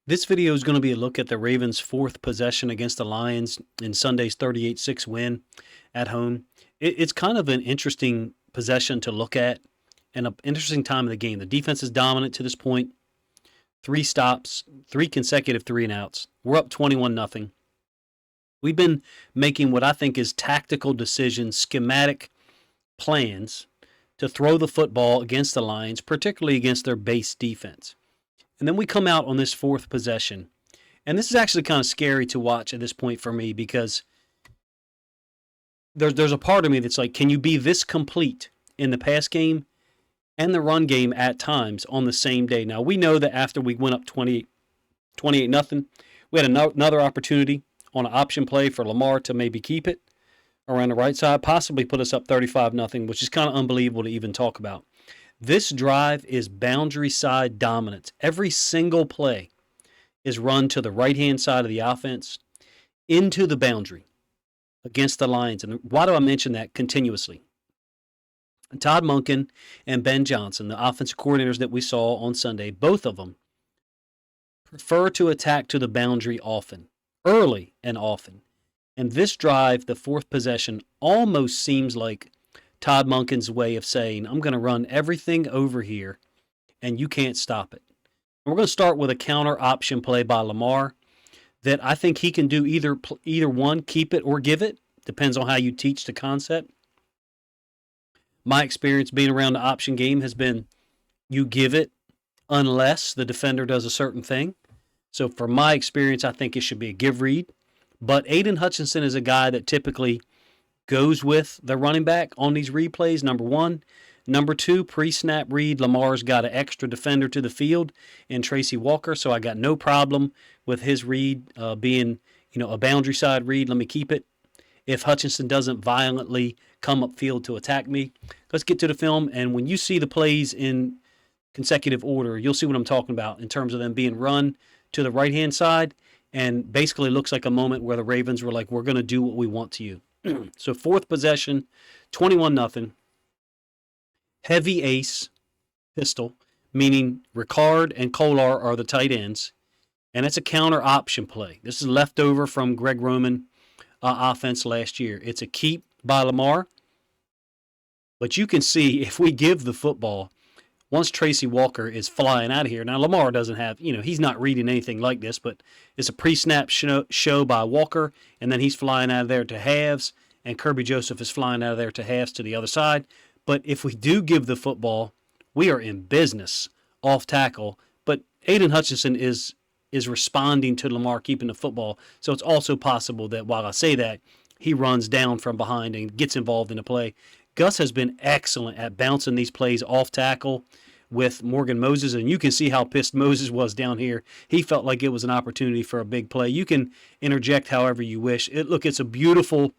This video is going to be a look at the Ravens' fourth possession against the Lions in Sunday's 38-6 win at home. It's kind of an interesting possession to look at and an interesting time of the game. The defense is dominant to this point. 3 stops, 3 consecutive 3-and-outs. We're up 21-0. We've been making what I think is tactical decisions, schematic plans to throw the football against the Lions, particularly against their base defense. And then we come out on this fourth possession. And this is actually kind of scary to watch at this point for me because there's a part of me that's like, can you be this complete in the pass game and the run game at times on the same day? Now, we know that after we went up 28-0, we had another opportunity on an option play for Lamar to maybe keep it around the right side, possibly put us up 35-0, which is kind of unbelievable to even talk about. This drive is boundary side dominance. Every single play is run to the right-hand side of the offense into the boundary against the Lions. And why do I mention that continuously? Todd Monken and Ben Johnson, the offensive coordinators that we saw on Sunday, both of them prefer to attack to the boundary often, early and often. And this drive, the fourth possession, almost seems like Todd Monken's way of saying, I'm going to run everything over here, and you can't stop it. And we're going to start with a counter option play by Lamar that I think he can do either one, keep it or give it. Depends on how you teach the concept. My experience being around the option game has been you give it unless the defender does a certain thing. So for my experience, I think it should be a give read. But Aiden Hutchinson is a guy that typically goes with the running back on these replays, number one. Number two, pre-snap read, Lamar's got an extra defender to the field in Tracy Walker, so I got no problem with his read being, a boundary side read. Let me keep it. If Hutchinson doesn't violently come upfield to attack me, let's get to the film. And when you see the plays in consecutive order, you'll see what I'm talking about in terms of them being run to the right-hand side. And basically looks like a moment where the Ravens were like, we're going to do what we want to you. So fourth possession, 21-0. Heavy ace pistol, meaning Ricard and Kolar are the tight ends. And it's a counter option play. This is left over from Greg Roman offense last year. It's a keep by Lamar. But you can see if we give the football, once Tracy Walker is flying out of here. Now, Lamar doesn't have, he's not reading anything like this, but it's a pre-snap show by Walker, and then he's flying out of there to halves, and Kirby Joseph is flying out of there to halves to the other side. But if we do give the football, we are in business off tackle. But Aiden Hutchinson is responding to Lamar keeping the football, so it's also possible that while I say that, he runs down from behind and gets involved in the play. Gus has been excellent at bouncing these plays off tackle with Morgan Moses, and you can see how pissed Moses was down here. He felt like it was an opportunity for a big play. You can interject however you wish. It's a beautifully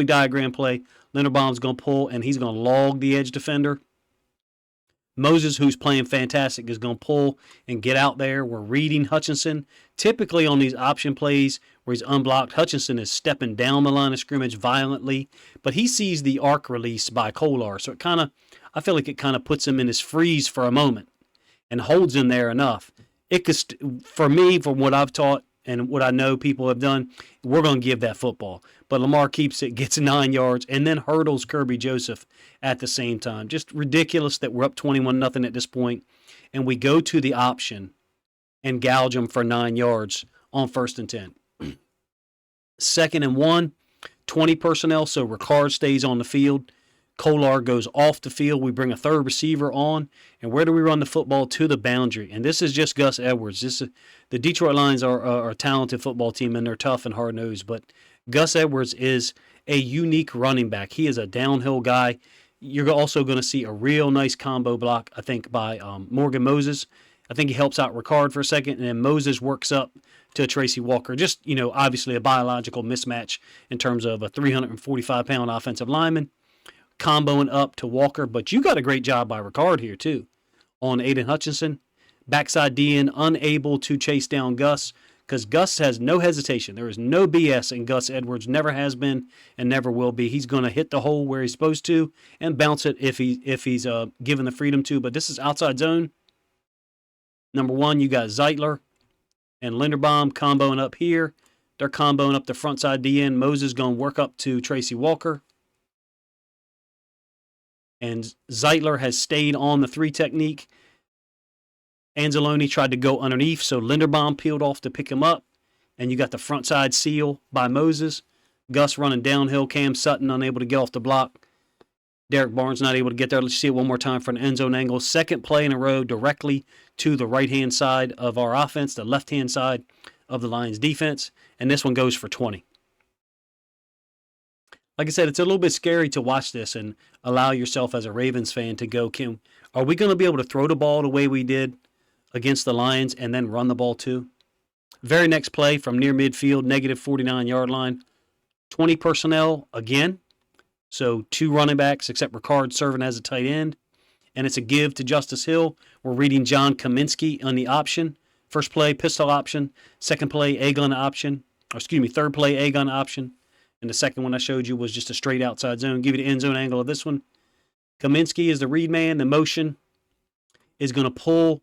diagrammed play. Linderbaum's going to pull, and he's going to log the edge defender. Moses, who's playing fantastic, is going to pull and get out there. We're reading Hutchinson. Typically on these option plays where he's unblocked, Hutchinson is stepping down the line of scrimmage violently, but he sees the arc release by Kolar. So I feel like it kind of puts him in his freeze for a moment and holds him there enough. It could, for me, from what I've taught and what I know people have done, we're going to give that football. But Lamar keeps it, gets 9 yards, and then hurdles Kirby Joseph at the same time. Just ridiculous that we're up 21-0 at this point, and we go to the option and gouge them for 9 yards on 1st and 10. 2nd and 1, 20 personnel, so Ricard stays on the field. Kolar goes off the field. We bring a third receiver on. And where do we run the football? To the boundary. And this is just Gus Edwards. The Detroit Lions are a talented football team, and they're tough and hard-nosed. But Gus Edwards is a unique running back. He is a downhill guy. You're also going to see a real nice combo block, I think, by Morgan Moses. I think he helps out Ricard for a second, and then Moses works up to Tracy Walker. Just, obviously a biological mismatch in terms of a 345-pound offensive lineman comboing up to Walker. But you got a great job by Ricard here, too, on Aiden Hutchinson. Backside DN, unable to chase down Gus because Gus has no hesitation. There is no BS in Gus Edwards. Never has been and never will be. He's going to hit the hole where he's supposed to and bounce it if he's given the freedom to. But this is outside zone. Number one, you got Zeitler and Linderbaum comboing up here. They're comboing up the front side DN. Moses going to work up to Tracy Walker. And Zeitler has stayed on the 3 technique. Anzalone tried to go underneath, so Linderbaum peeled off to pick him up. And you got the front side seal by Moses. Gus running downhill. Cam Sutton unable to get off the block. Derek Barnes not able to get there. Let's see it one more time for an end zone angle. Second play in a row directly to the right-hand side of our offense, the left-hand side of the Lions defense. And this one goes for 20. Like I said, it's a little bit scary to watch this and allow yourself as a Ravens fan to go, Kim, are we going to be able to throw the ball the way we did against the Lions and then run the ball too? Very next play from near midfield, negative 49-yard line. 20 personnel again. So 2 running backs, except Ricard serving as a tight end. And it's a give to Justice Hill. We're reading John Kaminsky on the option. First play, pistol option. Second play, A-gun option. Third play, A-gun option. And the second one I showed you was just a straight outside zone. Give you the end zone angle of this one. Kaminsky is the read man. The motion is going to pull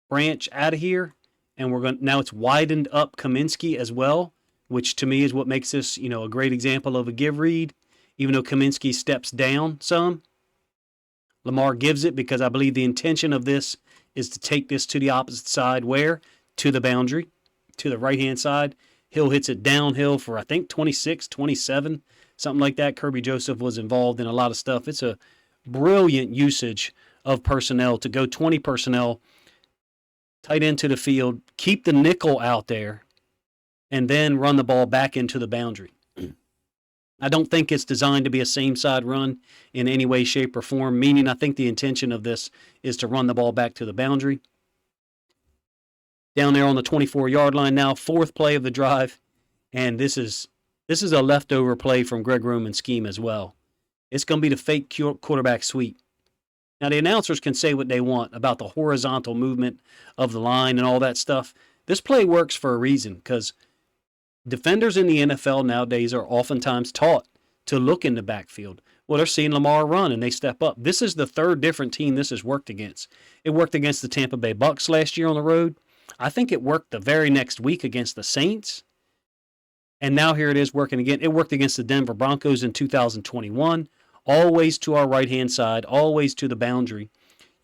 Branch out of here. And now it's widened up Kaminsky as well, which to me is what makes this, a great example of a give read. Even though Kaminsky steps down some, Lamar gives it because I believe the intention of this is to take this to the opposite side. Where? To the boundary, to the right-hand side. Hill hits it downhill for, I think, 26, 27, something like that. Kirby Joseph was involved in a lot of stuff. It's a brilliant usage of personnel to go 20 personnel, tight end to the field, keep the nickel out there, and then run the ball back into the boundary. I don't think it's designed to be a same-side run in any way, shape, or form, meaning I think the intention of this is to run the ball back to the boundary. Down there on the 24-yard line now, 4th play of the drive, and this is a leftover play from Greg Roman's scheme as well. It's going to be the fake quarterback sweep. Now, the announcers can say what they want about the horizontal movement of the line and all that stuff. This play works for a reason because defenders in the NFL nowadays are oftentimes taught to look in the backfield. Well, they're seeing Lamar run and they step up. This is the 3rd different team this has worked against. It worked against the Tampa Bay Bucks last year on the road. I think it worked the very next week against the Saints. And now here it is working again. It worked against the Denver Broncos in 2021. Always to our right-hand side, always to the boundary.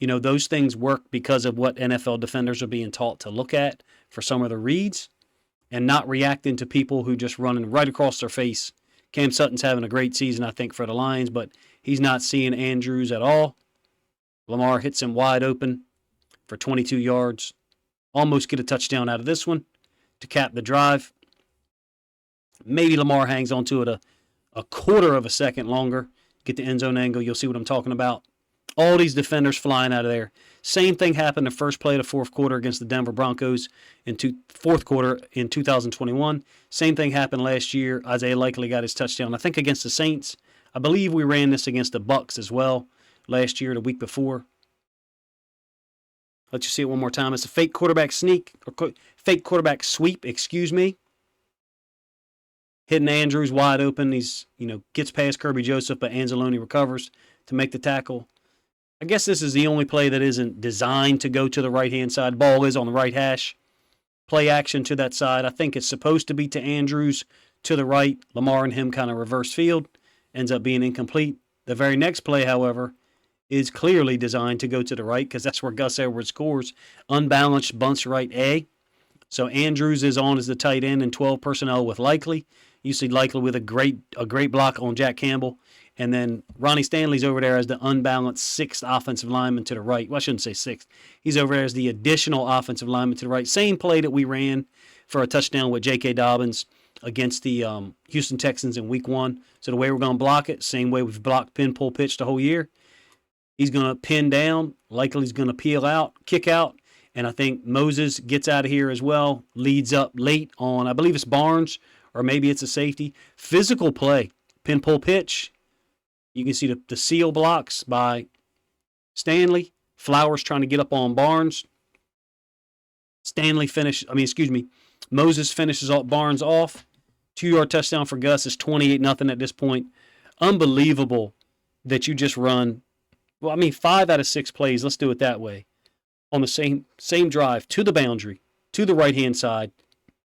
Those things work because of what NFL defenders are being taught to look at for some of the reads and not reacting to people who just running right across their face. Cam Sutton's having a great season, I think, for the Lions, but he's not seeing Andrews at all. Lamar hits him wide open for 22 yards. Almost get a touchdown out of this one to cap the drive. Maybe Lamar hangs on to it a quarter of a second longer. Get the end zone angle. You'll see what I'm talking about. All these defenders flying out of there. Same thing happened the first play of the 4th quarter against the Denver Broncos in 4th quarter in 2021. Same thing happened last year. Isaiah Likely got his touchdown, I think, against the Saints. I believe we ran this against the Bucks as well last year, the week before. Let you see it one more time. It's a fake quarterback fake quarterback sweep, Hitting Andrews wide open. He's, gets past Kirby Joseph, but Anzalone recovers to make the tackle. I guess this is the only play that isn't designed to go to the right-hand side. Ball is on the right hash. Play action to that side. I think it's supposed to be to Andrews to the right. Lamar and him kind of reverse field. Ends up being incomplete. The very next play, however, is clearly designed to go to the right because that's where Gus Edwards scores. Unbalanced bunch right A. So Andrews is on as the tight end and 12 personnel with Likely. You see Likely with a great block on Jack Campbell. And then Ronnie Stanley's over there as the unbalanced 6th offensive lineman to the right. Well, I shouldn't say 6th. He's over there as the additional offensive lineman to the right. Same play that we ran for a touchdown with J.K. Dobbins against the Houston Texans in week 1. So the way we're going to block it, same way we've blocked pin, pull, pitch the whole year. He's going to pin down. Likely's going to peel out, kick out. And I think Moses gets out of here as well. Leads up late on, I believe it's Barnes, or maybe it's a safety. Physical play. Pin, pull, pitch. You can see the seal blocks by Stanley. Flowers trying to get up on Barnes. Moses finishes Barnes off. 2-yard touchdown for Gus. It's 28-0 at this point. Unbelievable that you just run, 5 out of 6 plays. Let's do it that way. on the same drive to the boundary, to the right-hand side.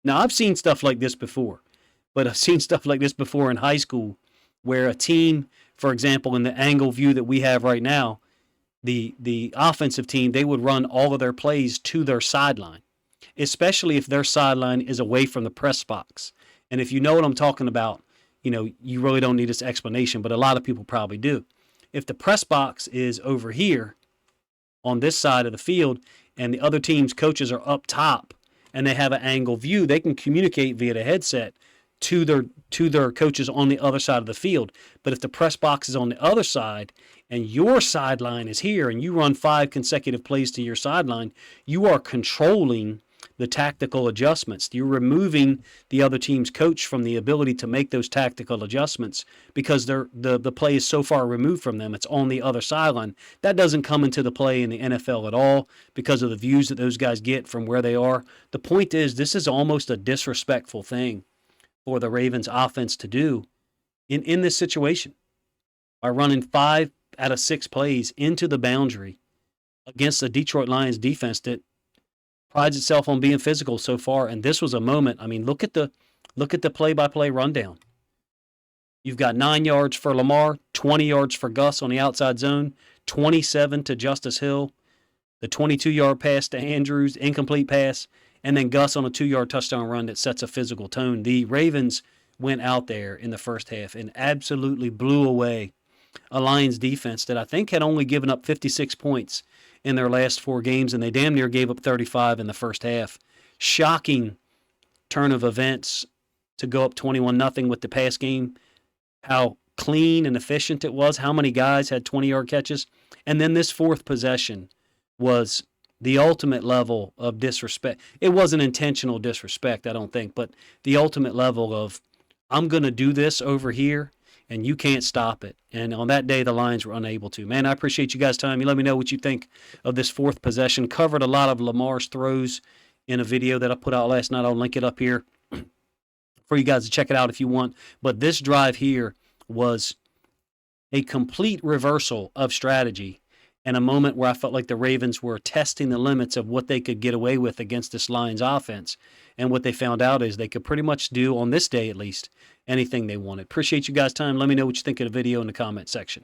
Now, I've seen stuff like this before, but I've seen stuff like this before in high school where a team, for example, in the angle view that we have right now, the offensive team, they would run all of their plays to their sideline, especially if their sideline is away from the press box. And if you know what I'm talking about, you really don't need this explanation, but a lot of people probably do. If the press box is over here on this side of the field and the other team's coaches are up top and they have an angle view, they can communicate via the headset to their coaches on the other side of the field. But if the press box is on the other side and your sideline is here and you run 5 consecutive plays to your sideline, you are controlling the tactical adjustments. You're removing the other team's coach from the ability to make those tactical adjustments because the play is so far removed from them. It's on the other sideline. That doesn't come into the play in the NFL at all because of the views that those guys get from where they are. The point is, this is almost a disrespectful thing for the Ravens offense to do in this situation by running 5 out of 6 plays into the boundary against the Detroit Lions defense that prides itself on being physical so far. And this was a moment. I mean, look at the play-by-play rundown. You've got 9 yards for Lamar, 20 yards for Gus on the outside zone, 27 to Justice Hill, the 22-yard pass to Andrews, incomplete pass, and then Gus on a 2-yard touchdown run that sets a physical tone. The Ravens went out there in the first half and absolutely blew away a Lions defense that I think had only given up 56 points in their last 4 games, and they damn near gave up 35 in the first half. Shocking turn of events to go up 21-0 with the pass game. How clean and efficient it was. How many guys had 20-yard catches. And then this fourth possession was the ultimate level of disrespect. It wasn't intentional disrespect, I don't think, but the ultimate level of, I'm going to do this over here, and you can't stop it. And on that day, the Lions were unable to. Man, I appreciate you guys' time. You let me know what you think of this fourth possession. Covered a lot of Lamar's throws in a video that I put out last night. I'll link it up here for you guys to check it out if you want. But this drive here was a complete reversal of strategy and a moment where I felt like the Ravens were testing the limits of what they could get away with against this Lions offense. And what they found out is they could pretty much do, on this day at least, anything they wanted. Appreciate you guys' time. Let me know what you think of the video in the comment section.